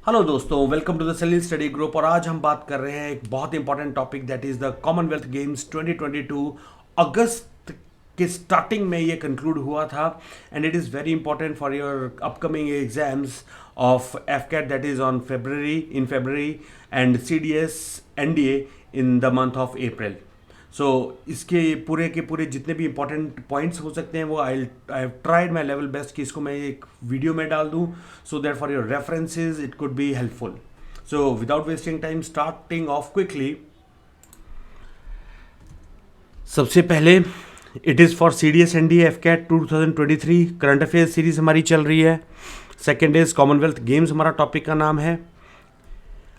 Hello दोस्तों, welcome to the Salil study group. और आज हम बात कर रहे हैं एक बहुत important topic, that is the Commonwealth Games 2022। अगस्त के स्टार्टिंग में ये कंक्लूड हुआ था and it is very important for your upcoming exams of AFCAT, that is on February and CDS NDA in the month of April. So इसके पूरे के पूरे जितने भी इंपॉर्टेंट पॉइंट्स हो सकते हैं वो I have tried my level best कि इसको मैं एक वीडियो में डाल दूँ, so that for your references it could be helpful. So without wasting time, starting of quickly, सबसे पहले it is for CDS NDA AFCAT 2023 current affairs series हमारी चल रही है। सेकेंड इज कॉमनवेल्थ गेम्स, हमारा टॉपिक का नाम है।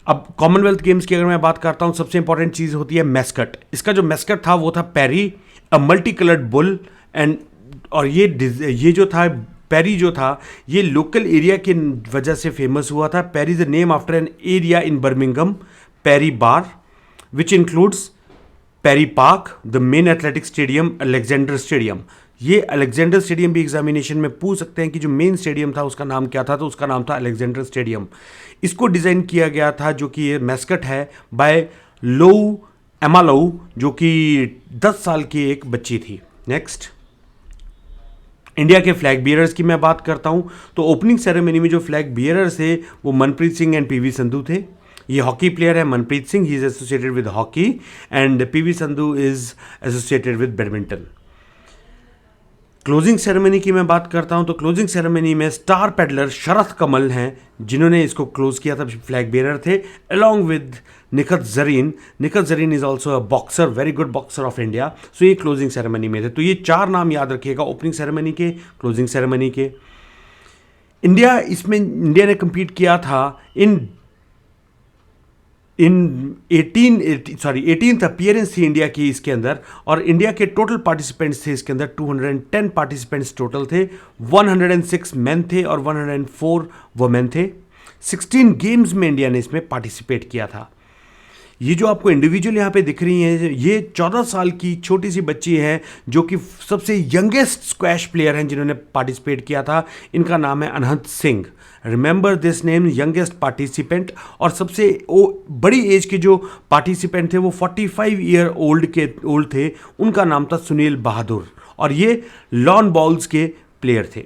अब कॉमनवेल्थ गेम्स की अगर मैं बात करता हूँ, सबसे इंपॉर्टेंट चीज़ होती है मैस्कट। इसका जो मैस्कट था वो था Perry, a multi coloured bull. And और ये जो था पैरी जो था, ये लोकल एरिया की वजह से फेमस हुआ था। Perry is the name after an area in Birmingham, Perry Barr, which includes Perry Park, the main athletic stadium, Alexander stadium. ये अलेक्जेंडर स्टेडियम भी एग्जामिनेशन में पूछ सकते हैं कि जो मेन स्टेडियम था उसका नाम क्या था, तो उसका नाम था अलेक्जेंडर स्टेडियम। इसको डिज़ाइन किया गया था, जो कि ये मैस्कट है, बाय लोउ एमालोउ, जो कि 10 साल की एक बच्ची थी। नेक्स्ट, इंडिया के फ्लैग बियरर्स की मैं बात करता हूं, तो ओपनिंग सेरेमनी में जो फ्लैग बियरर्स थे वो मनप्रीत सिंह एंड PV संधू थे। ये हॉकी प्लेयर है Manpreet Singh, he is associated with hockey, and PV Sindhu is associated with badminton. Closing ceremony की मैं बात करता हूं, तो क्लोजिंग सेरेमनी में स्टार पैडलर शरथ कमल हैं जिन्होंने इसको क्लोज किया था, फ्लैग बेरर थे, along with Nikhat Zareen. Nikhat Zareen is also a boxer, very good boxer of India. So ये क्लोजिंग सेरेमनी में थे। तो ये 4 नाम याद रखिएगा, ओपनिंग सेरेमनी के, क्लोजिंग सेरेमनी के। इंडिया ने compete किया था इन 18th अपीयरेंस थी इंडिया की इसके अंदर, और इंडिया के टोटल पार्टिसिपेंट्स थे इसके अंदर 210 पार्टिसिपेंट्स टोटल थे। 106 मेन थे और 104 वुमेन थे। 16 गेम्स में इंडिया ने इसमें पार्टिसिपेट किया था। ये जो आपको इंडिविजुअल यहाँ पे दिख रही है, ये 14 साल की छोटी सी बच्ची है जो कि सबसे यंगेस्ट स्क्वैश प्लेयर हैं जिन्होंने पार्टिसिपेट किया था। इनका नाम है Anahat Singh. Remember this name, youngest participant. और सबसे बड़ी एज के जो पार्टिसिपेंट थे वो 45 ईयर ओल्ड थे, उनका नाम था सुनील बहादुर, और ये लॉन बॉल्स के प्लेयर थे।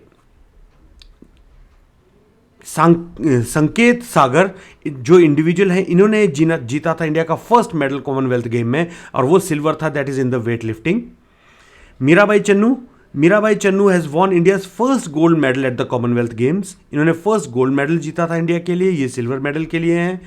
संकेत सागर जो इंडिविजुअल हैं, इन्होंने जीता था इंडिया का फर्स्ट मेडल कॉमनवेल्थ गेम में, और वो सिल्वर था, that is in the weight lifting. Mirabai Channu has won India's first gold medal at the Commonwealth Games. इन्होंने फर्स्ट गोल्ड मेडल जीता था इंडिया के लिए, ये सिल्वर मेडल के लिए हैं।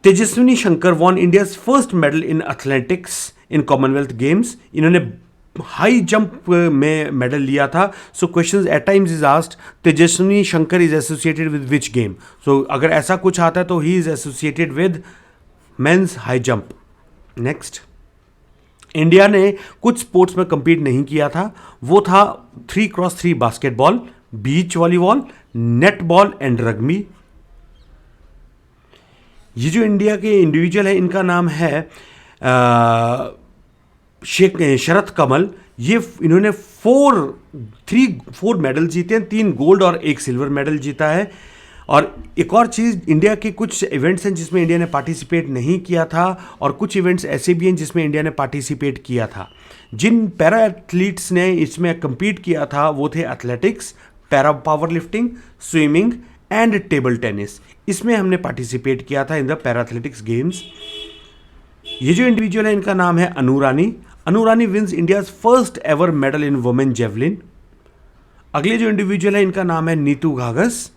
Tejaswini Shankar won India's first medal in athletics in Commonwealth Games. इन्होंने हाई जंप में मेडल लिया था। So questions at times is asked, Tejaswini Shankar is associated with which game. So अगर ऐसा कुछ आता है तो he is associated with men's high jump. Next, India ने कुछ स्पोर्ट्स में compete नहीं किया था, वो था 3x3 basketball, beach volleyball, net ball and rugby. ये जो इंडिया के इंडिविजुअल है, इनका नाम है शरथ कमल। इन्होंने 4 मेडल जीते हैं, 3 गोल्ड और 1 सिल्वर मेडल जीता है। और एक और चीज़, इंडिया के कुछ इवेंट्स हैं जिसमें इंडिया ने पार्टिसिपेट नहीं किया था, और कुछ इवेंट्स ऐसे भी हैं जिसमें इंडिया ने पार्टिसिपेट किया था। जिन पैरा एथलीट्स ने इसमें compete किया था वो थे athletics, para power lifting, swimming and table tennis. इसमें हमने पार्टिसिपेट किया था in the para athletics games. ये जो इंडिविजुअल है, इनका नाम है Anu Rani. Anu Rani wins India's first ever medal in women javelin. अगले जो इंडिविजुअल है, इनका नाम है नीतू घांगस।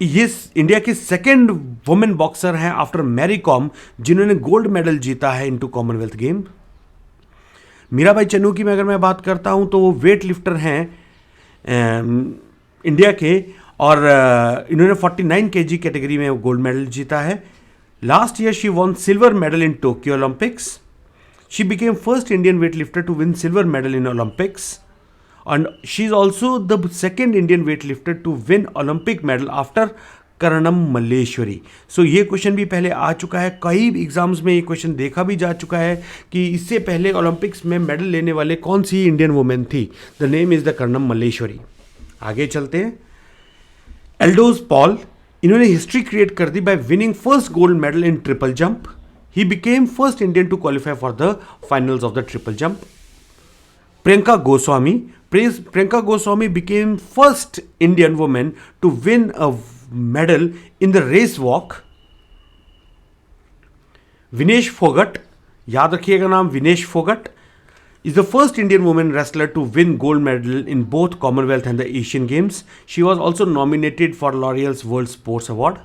ये इंडिया की सेकेंड वुमेन बॉक्सर हैं आफ्टर मैरी कॉम, जिन्होंने गोल्ड मेडल जीता है into Commonwealth game. Mirabai Channu की अगर मैं बात करता हूं, तो वो वेट लिफ्टर हैं इंडिया के, और इन्होंने 49 kg कैटेगरी में गोल्ड मेडल जीता है। Last year she won silver medal in Tokyo Olympics. She became first Indian weight lifter to win silver medal in Olympics, and she is also the second Indian weightlifter to win Olympic medal after Karanam Malleshwari. So ये question भी पहले आ चुका है, कई exams में ये question देखा भी जा चुका है कि इससे पहले ओलंपिक्स में मेडल लेने वाले कौन सी इंडियन वुमेन थी। The name is the Karnam Malleswari. आगे चलते हैं। एल्डोज पॉल, इन्होंने हिस्ट्री क्रिएट कर दी by winning first gold medal in triple jump. He became first Indian to qualify for the finals of the triple jump. Priyanka Goswami became first Indian woman to win a medal in the race walk. Vinesh Phogat, याद रखिएगा नाम, Vinesh Phogat is the first Indian woman wrestler to win gold medal in both Commonwealth and the Asian Games. She was also nominated for L'Oreal's World Sports Award.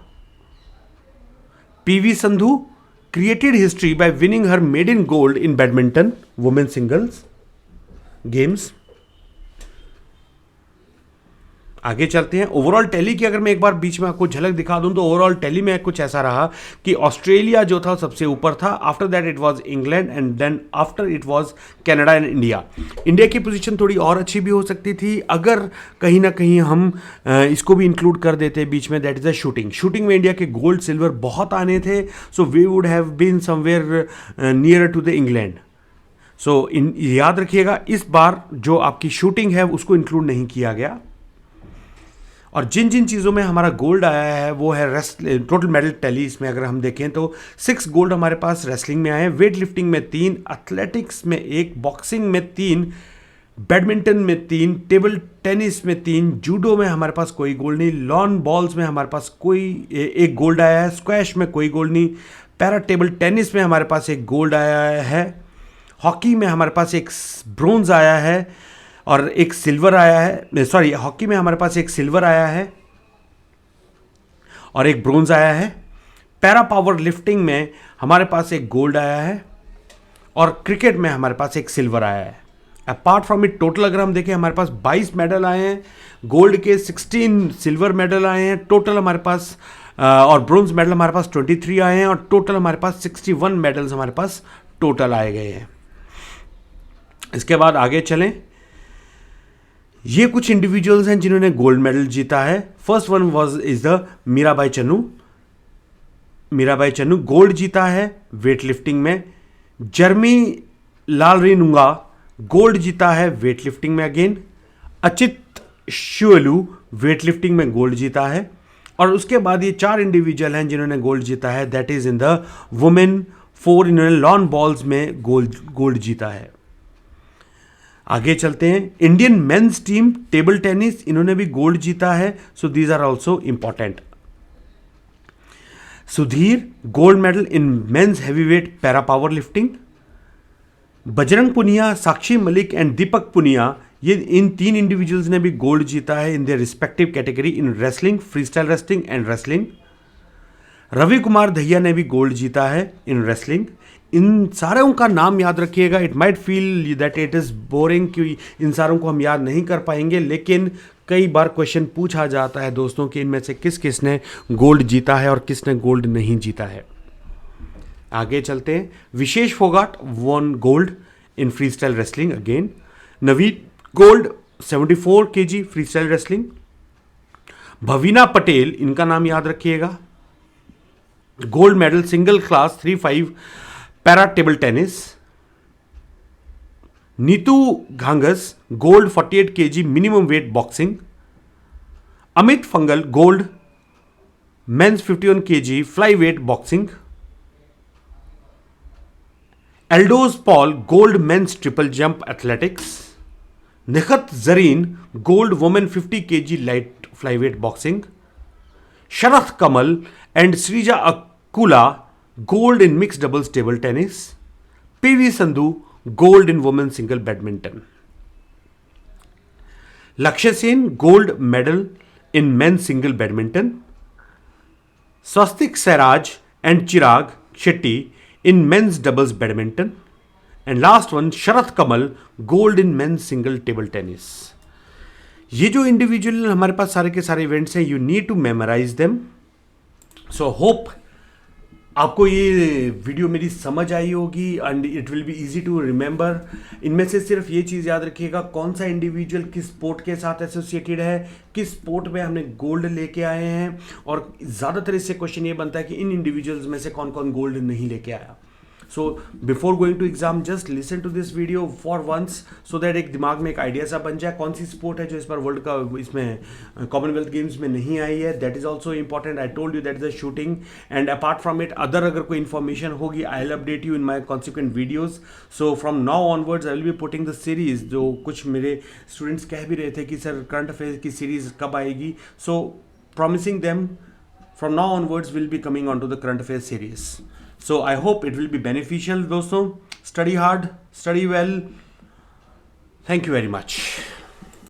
PV Sandhu created history by winning her maiden gold in badminton women's singles games. आगे चलते हैं. Overall tally की अगर मैं एक बार बीच में आपको झलक दिखा दूं तो ओवरऑल टैली में कुछ ऐसा रहा कि ऑस्ट्रेलिया जो था सबसे ऊपर था. After that it was England and then after it was Canada and India. India की पोजीशन थोड़ी और अच्छी भी हो सकती थी अगर कहीं ना कहीं हम इसको भी इंक्लूड कर देते बीच में, दैट इज द शूटिंग में इंडिया के गोल्ड सिल्वर बहुत आने थे. So we would have been somewhere near to the England. So याद रखिएगा इस बार जो आपकी शूटिंग है उसको इंक्लूड नहीं किया गया. और जिन जिन चीज़ों में हमारा गोल्ड आया है वो है टोटल मेडल टैली. इसमें अगर हम देखें तो 6 गोल्ड हमारे पास रेसलिंग में आए हैं, वेट लिफ्टिंग में 3, एथलेटिक्स में 1, बॉक्सिंग में 3, बैडमिंटन में 3, टेबल टेनिस में 3, जूडो में हमारे पास कोई गोल्ड नहीं, लॉन बॉल्स में हमारे पास कोई 1 गोल्ड आया है, स्क्वैश में कोई गोल्ड नहीं, पैरा टेबल टेनिस में हमारे पास 1 गोल्ड आया है, हॉकी में हमारे पास 1 ब्रोंज आया है और 1 सिल्वर आया है. सॉरी, हॉकी में हमारे पास 1 सिल्वर आया है और 1 ब्रोंज आया है. पैरा पावर लिफ्टिंग में हमारे पास 1 गोल्ड आया है और क्रिकेट में हमारे पास 1 सिल्वर आया है. अपार्ट फ्रॉम इट टोटल अगर हम देखें हमारे पास 22 मेडल आए हैं, गोल्ड के 16 सिल्वर मेडल आए हैं टोटल हमारे पास, और ब्रोंज मेडल हमारे पास 23 आए हैं और टोटल हमारे पास 61 मेडल्स हमारे पास टोटल आए गए हैं. इसके बाद आगे चलें. ये कुछ इंडिविजुअल्स हैं जिन्होंने गोल्ड मेडल जीता है. First one is the Mirabai Channu gold जीता है वेट लिफ्टिंग में. जर्मी लालरिनुंगा गोल्ड जीता है वेट लिफ्टिंग में अगेन. अचित शुएलू वेट लिफ्टिंग में गोल्ड जीता है. और उसके बाद ये 4 इंडिविजुअल हैं जिन्होंने गोल्ड जीता है, that is in the women 4, इन्होंने लॉन बॉल्स में गोल्ड जीता है. आगे चलते हैं. Indian men's team table tennis, इन्होंने भी गोल्ड जीता है. So these are also important. Sudhir gold medal in men's heavyweight para power lifting. Bajrang Punia, Sakshi Malik and Deepak Punia, ये इन 3 इंडिविजुअल्स ने भी गोल्ड जीता है in their respective category in wrestling, free style wrestling and wrestling. Ravi Kumar Dahiya ने भी गोल्ड जीता है इन रेसलिंग. इन सारों का नाम याद रखिएगा. It might feel that it is boring कि इन सारों को हम याद नहीं कर पाएंगे, लेकिन कई बार क्वेश्चन पूछा जाता है दोस्तों कि इनमें से किस ने गोल्ड जीता है और किसने गोल्ड नहीं जीता है. आगे चलते हैं. Vishesh Phogat won gold in free style wrestling again. Naveed gold 74 kg free style wrestling. Bhavina Patel, इनका नाम याद रखिएगा, gold medal single class 3-5 para table tennis. Nitu Ghanghas gold 48 kg minimum weight boxing. Amit Panghal gold men's 51 kg fly weight boxing. Eldhose Paul gold men's triple jump athletics. Nikhat Zareen gold women 50 kg light flyweight boxing. Sharath Kamal and Sreeja Akula gold in mix doubles table tennis. PV Sindhu gold in women single badminton. Lakshya Sen gold medal in men single badminton. Swastik Sairaj and Chirag Shetty in men's doubles badminton. And last one Sharath Kamal gold in men's single table tennis. ये जो individual हमारे पास सारे के सारे events हैं, you need to memorize them. So hope आपको ये video मेरी समझ आई होगी and it will be easy to remember. इनमें से सिर्फ ये चीज़ याद रखिएगा कौन सा इंडिविजुअल किस स्पोर्ट के साथ एसोसिएटेड है, किस स्पोर्ट में हमने गोल्ड लेके आए हैं, और ज़्यादातर इससे क्वेश्चन ये बनता है कि इन इंडिविजुअल्स में से कौन कौन गोल्ड नहीं लेके आया. So before going to exam just listen to this video for once, so that एक दिमाग में एक आइडिया सा बन जाए कौन सी स्पोर्ट है जो इस बार वर्ल्ड का इसमें कॉमनवेल्थ गेम्स में नहीं आई है. That is also important. I told you that is a shooting. And apart from it other अगर कोई इन्फॉर्मेशन होगी I will update you in my consequent videos. So from now onwards I will be putting the series. जो कुछ मेरे students कह भी रहे थे कि सर करंट अफेयर्स की सीरीज कब आएगी, सो promising them from now onwards will be coming onto the current affairs series. So I hope it will be beneficial. दोस्तों, study hard, study well. Thank you very much.